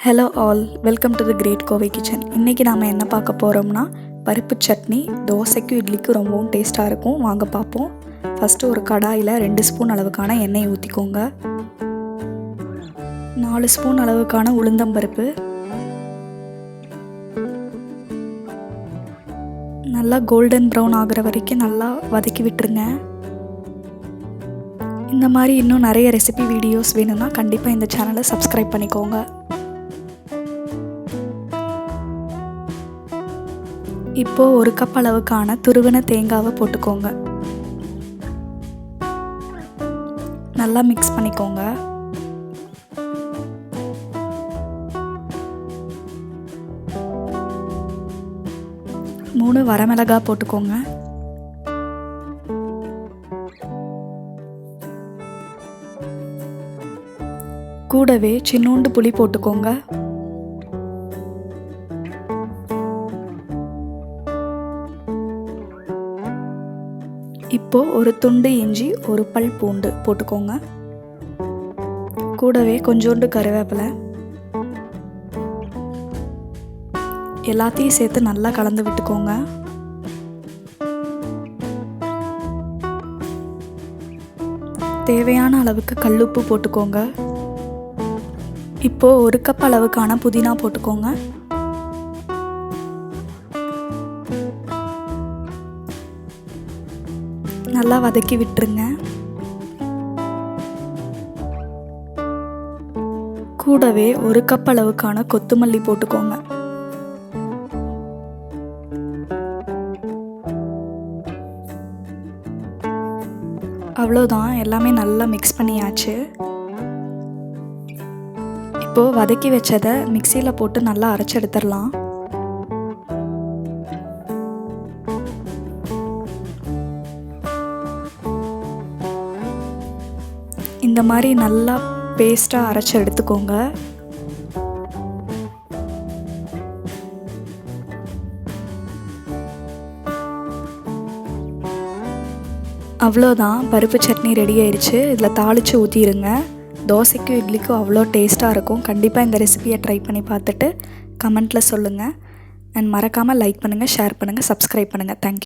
Hello all, welcome to the Great Kovai kitchen. இன்னைக்கு நாம என்ன பார்க்க போறோம்னா பருப்பு சட்னி தோசைக்கு இட்லிக்கு ரொம்பவும் டேஸ்டா இருக்கும். வாங்க பாப்போம். ஃபர்ஸ்ட் ஒரு கடாயில 2 ஸ்பூன் அளவுக்கான எண்ணெய் ஊத்திக்கோங்க. 4 ஸ்பூன் அளவுக்கான உளுந்தம் பருப்பு. நல்லா கோல்டன் பிரவுன் ஆகுற வரைக்கும் நல்லா வதக்கி விட்டுருங்க. இந்த மாதிரி இன்னும் நிறைய ரெசிபி வீடியோஸ் வேணும்னா கண்டிப்பா இந்த சேனலை சப்ஸ்கிரைப் பண்ணிக்கோங்க. இப்போ ஒரு கப் அளவுக்கான துருவின தேங்காவை போட்டுக்கோங்க. நல்லா மிக்ஸ் பண்ணிக்கோங்க. மூணு வரமிளகாய் போட்டுக்கோங்க. கூடவே சின்னோண்டு புளி போட்டுக்கோங்க. இப்போ ஒரு துண்டு இஞ்சி, ஒரு பல் பூண்டு போட்டுக்கோங்க. கூடவே கொஞ்சோண்டு கருவேப்பிலை. எல்லாத்தையும் சேர்த்து நல்லா கலந்து விட்டுக்கோங்க. தேவையான அளவுக்கு கல்லுப்பு போட்டுக்கோங்க. இப்போ ஒரு கப் அளவுக்கான புதினா போட்டுக்கோங்க. நல்லா வதக்கி விட்டுருங்க. கூடவே ஒரு கப் அளவுக்கான கொத்தமல்லி போட்டுக்கோங்க. அவ்வளோதான், எல்லாமே நல்லா மிக்ஸ் பண்ணியாச்சு. இப்போ வதக்கி வச்சதை மிக்சியில் போட்டு நல்லா அரைச்சி எடுத்துடலாம். இந்த மாதிரி நல்லா பேஸ்ட்டாக அரைச்சி எடுத்துக்கோங்க. அவ்வளோதான், பருப்பு சட்னி ரெடி ஆயிடுச்சு. இதில் தாளித்து ஊற்றிடுங்க. தோசைக்கும் இட்லிக்கும் அவ்வளோ டேஸ்ட்டாக இருக்கும். கண்டிப்பாக இந்த ரெசிபியை ட்ரை பண்ணி பார்த்துட்டு கமெண்ட்டில் சொல்லுங்கள். அண்ட் மறக்காமல் லைக் பண்ணுங்கள், ஷேர் பண்ணுங்கள், சப்ஸ்கிரைப் பண்ணுங்கள். தேங்க்யூ.